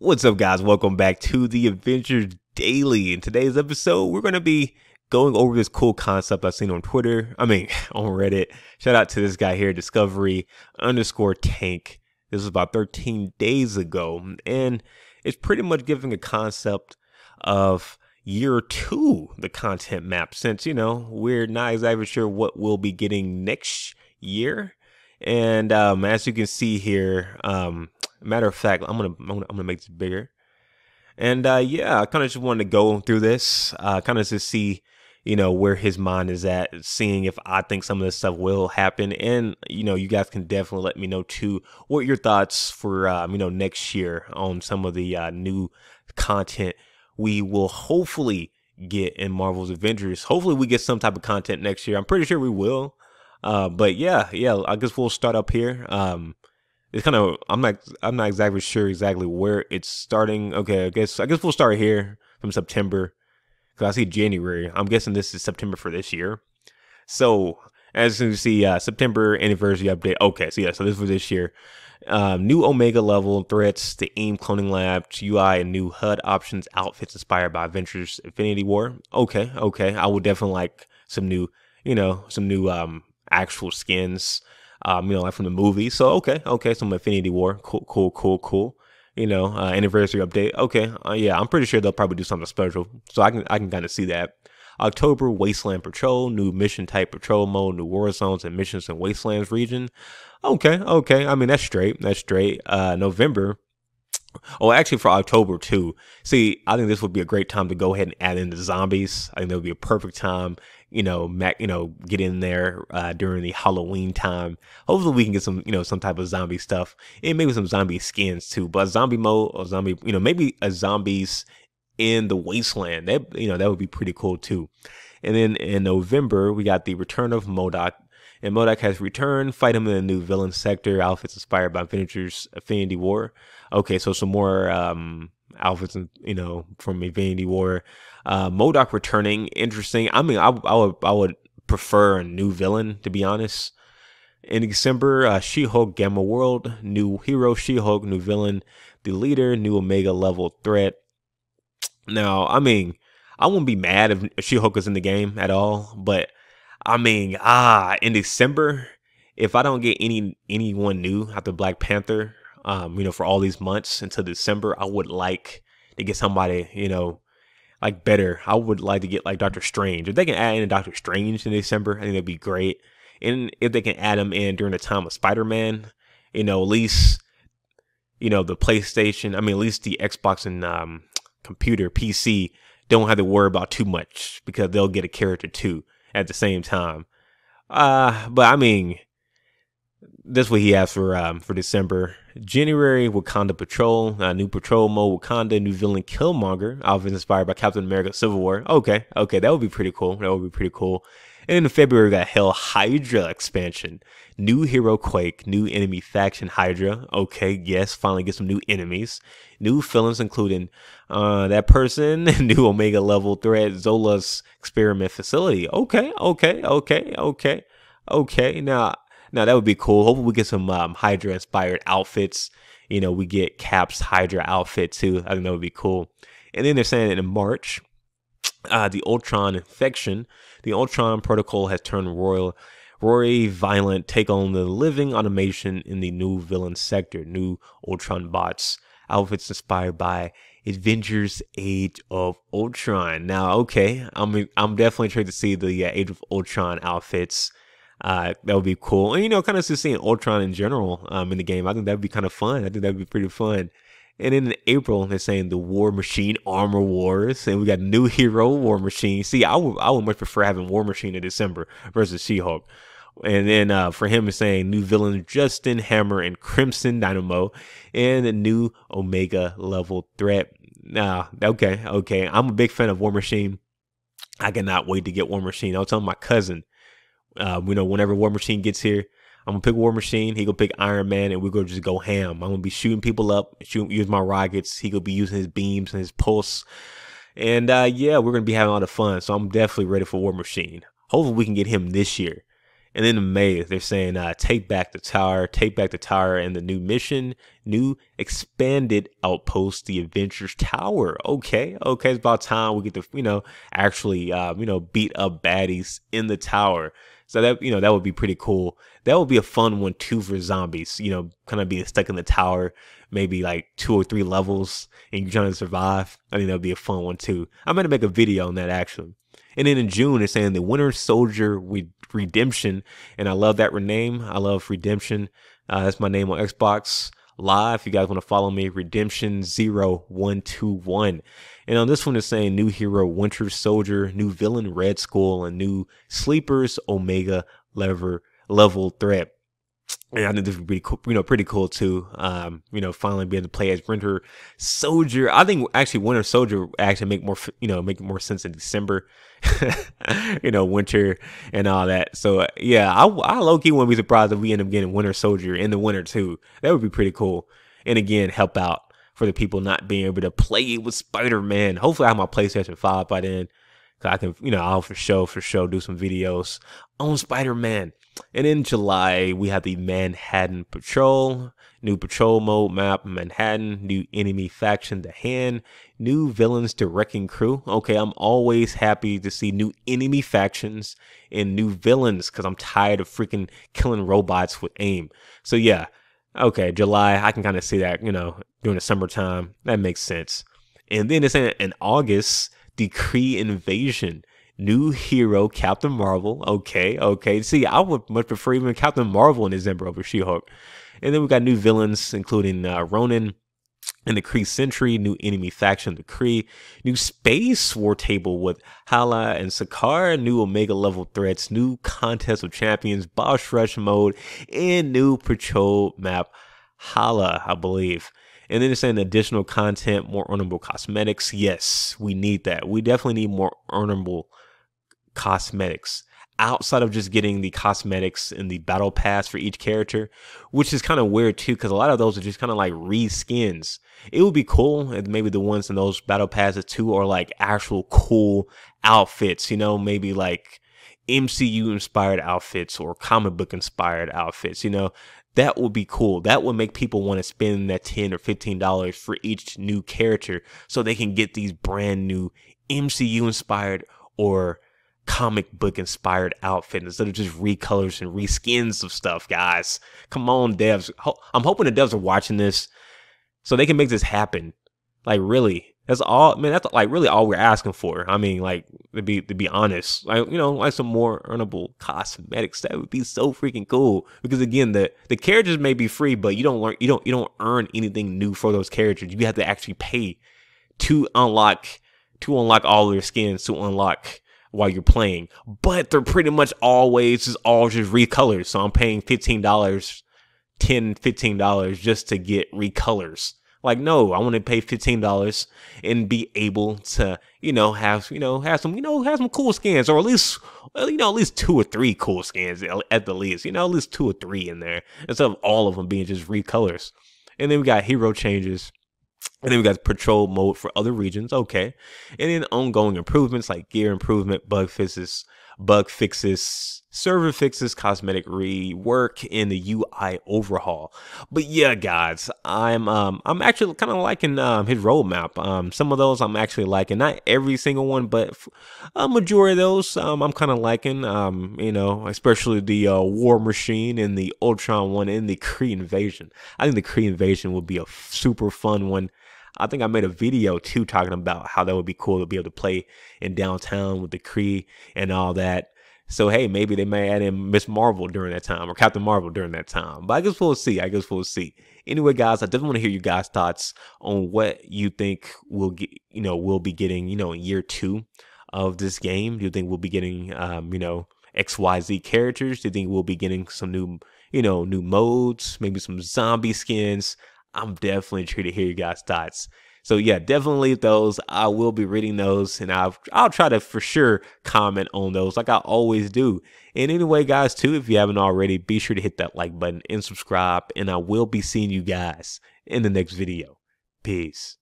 What's up, guys? Welcome back to the Avengers Daily. In today's episode, we're going to be going over this cool concept I've seen on Twitter. On Reddit. Shout out to this guy here, Discovery_Tank. This was about 13 days ago, and it's pretty much giving a concept of year two, the content map, since, we're not exactly sure what we'll be getting next year. And as you can see here, matter of fact, I'm gonna make this bigger. And yeah, I kind of just wanted to go through this, kind of to see, where his mind is at, seeing if I think some of this stuff will happen. And you guys can definitely let me know too what your thoughts for next year on some of the new content we will hopefully get in Marvel's Avengers. Hopefully we get some type of content next year. I'm pretty sure we will. But yeah, I guess we'll start up here. It's kind of, I'm not exactly sure exactly where it's starting. Okay, I guess we'll start here from September, because I see January. I'm guessing this is September for this year. So as you see, September anniversary update. Okay, so this is for this year. New Omega level threats, the AIM cloning lab, UI, and new HUD options, outfits inspired by Avengers Infinity War. Okay, I would definitely like some new, actual skins. Like from the movie. So okay, some Infinity War, cool. Anniversary update. Okay, yeah, I'm pretty sure they'll probably do something special. So I can kind of see that. October, Wasteland Patrol, new mission type patrol mode, new war zones and missions in Wastelands region. Okay. I mean, that's straight. November. Oh, actually for October too. See, I think this would be a great time to go ahead and add in the zombies. I think that would be a perfect time. Get in there during the Halloween time. Hopefully we can get some, some type of zombie stuff, and maybe some zombie skins too. But zombie mode or zombie, maybe a zombies in the wasteland. That would be pretty cool too. And then in November we got the return of MODOK. And MODOK has returned. Fight him in a new villain sector. Outfits inspired by Avengers Infinity War. Okay, so some more outfits, from Infinity War. MODOK returning, interesting. I mean, I would prefer a new villain, to be honest. In December, She-Hulk Gamma World, new hero She-Hulk, new villain, the leader, new Omega level threat. Now, I mean, I wouldn't be mad if She-Hulk is in the game at all, but I mean, in December, if I don't get anyone new after Black Panther, for all these months until December, I would like to get somebody, like better. I would like to get like Doctor Strange. If they can add in Doctor Strange in December, I think that'd be great. And if they can add him in during the time of Spider-Man, at least, the PlayStation, at least the Xbox and computer, PC, don't have to worry about too much, because they'll get a character too at the same time. But I mean, that's what he has for December. January, Wakanda Patrol, new patrol mode, Wakanda, new villain Killmonger, outfit inspired by Captain America Civil War. Okay, that would be pretty cool. And in February, we got Hell Hydra expansion, new hero Quake, new enemy faction Hydra. Okay, yes, finally get some new enemies, new villains including that person, new Omega level threat, Zola's experiment facility. Okay. Now that would be cool. Hopefully we get some Hydra inspired outfits. We get Cap's Hydra outfit too. I think that would be cool. And then they're saying that in March, the Ultron infection, the Ultron protocol has turned Rory violent, take on the living automation in the new villain sector, new Ultron bots, outfits inspired by Avengers Age of Ultron. Now, okay, I'm definitely trying to see the Age of Ultron outfits. That would be cool. And, kind of just seeing Ultron in general in the game. I think that'd be kind of fun. I think that'd be pretty fun. And then in April, they're saying the War Machine Armor Wars. And we got new hero War Machine. See, I would much prefer having War Machine in December versus She-Hulk. And then for him, it's saying new villain Justin Hammer and Crimson Dynamo. And a new Omega level threat. Okay. I'm a big fan of War Machine. I cannot wait to get War Machine. I was telling my cousin, whenever War Machine gets here, I'm gonna pick War Machine. He gonna pick Iron Man, and we're gonna just go ham. I'm gonna be shooting people up, use my rockets. He gonna be using his beams and his pulse, and yeah, we're gonna be having a lot of fun. So I'm definitely ready for War Machine. Hopefully, we can get him this year. And then in May, they're saying take back the tower, and the new mission, new expanded outpost, the Avengers Tower. Okay, it's about time we get to actually beat up baddies in the tower. So that would be pretty cool. That would be a fun one too for zombies. Kind of being stuck in the tower, maybe like 2 or 3 levels, and you're trying to survive. I think that would be a fun one too. I'm gonna make a video on that actually. And then in June, they're saying the Winter Soldier Redemption, and I love that name. I love Redemption. That's my name on Xbox Live. If you guys want to follow me, Redemption0121. And on this one, it's saying new hero Winter Soldier, new villain Red Skull, and new sleepers Omega level threat. And I think this would be cool, pretty cool too. Finally being able to play as Winter Soldier. I think actually Winter Soldier actually make more sense in December. Winter and all that. So yeah, I low key wouldn't be surprised if we end up getting Winter Soldier in the winter too. That would be pretty cool. And again, help out for the people not being able to play with Spider-Man. Hopefully I have my PlayStation 5 by then. So I can, I'll for sure do some videos on Spider-Man. And in July, we have the Manhattan Patrol, new patrol mode map, Manhattan, new enemy faction, The Hand, new villains to Wrecking Crew. Okay, I'm always happy to see new enemy factions and new villains because I'm tired of freaking killing robots with aim. So yeah, okay, July, I can kind of see that, during the summertime. That makes sense. And then it's in August, the Kree Invasion. New hero, Captain Marvel. Okay. See, I would much prefer even Captain Marvel in December over She-Hulk. And then we got new villains, including Ronan and the Kree Sentry, new enemy faction, the Kree, new Space War table with Hala and Sakaar, new Omega level threats, new Contest of Champions, Boss Rush mode, and new patrol map, Hala, I believe. And then it's saying additional content, more earnable cosmetics. Yes, we need that. We definitely need more earnable cosmetics outside of just getting the cosmetics in the battle pass for each character, which is kind of weird too, because a lot of those are just kind of like reskins. It would be cool if maybe the ones in those battle passes too are like actual cool outfits, maybe like MCU inspired outfits or comic book inspired outfits, that would be cool. That would make people want to spend that $10 or $15 for each new character so they can get these brand new MCU inspired or comic book inspired outfits instead of just recolors and reskins of stuff, guys. Come on, devs. I'm hoping the devs are watching this so they can make this happen. Like, really. That's all, man. That's like really all we're asking for. I mean, like, to be honest, like, like some more earnable cosmetics. That would be so freaking cool. Because again, the characters may be free, but you don't earn anything new for those characters. You have to actually pay to unlock all their skins, to unlock while you're playing. But they're pretty much always just recolors. So I'm paying $15, $15 just to get recolors. Like, no, I want to pay $15 and be able to, have some cool skins, or at least 2 or 3 cool skins at the least, at least 2 or 3 in there instead of all of them being just recolors. And then we got hero changes. And then we got patrol mode for other regions. Okay. And then ongoing improvements like gear improvement, bug fixes, server fixes, cosmetic rework, and the UI overhaul. But yeah, guys, I'm actually kind of liking his roadmap. Some of those I'm actually liking, not every single one, but a majority of those I'm kind of liking. Especially the War Machine and the Ultron one and the Kree Invasion. I think the Kree Invasion would be a super fun one. I think I made a video too talking about how that would be cool to be able to play in downtown with the Kree and all that. So hey, maybe they may add in Miss Marvel during that time or Captain Marvel during that time. But I guess we'll see. Anyway, guys, I definitely want to hear you guys' thoughts on what you think we'll get. We'll be getting. In year 2 of this game. Do you think we'll be getting XYZ characters? Do you think we'll be getting some new new modes? Maybe some zombie skins? I'm definitely trying to hear you guys' thoughts. So yeah, definitely leave those. I will be reading those, and I'll try to for sure comment on those like I always do. And anyway, guys, too, if you haven't already, be sure to hit that like button and subscribe. And I will be seeing you guys in the next video. Peace.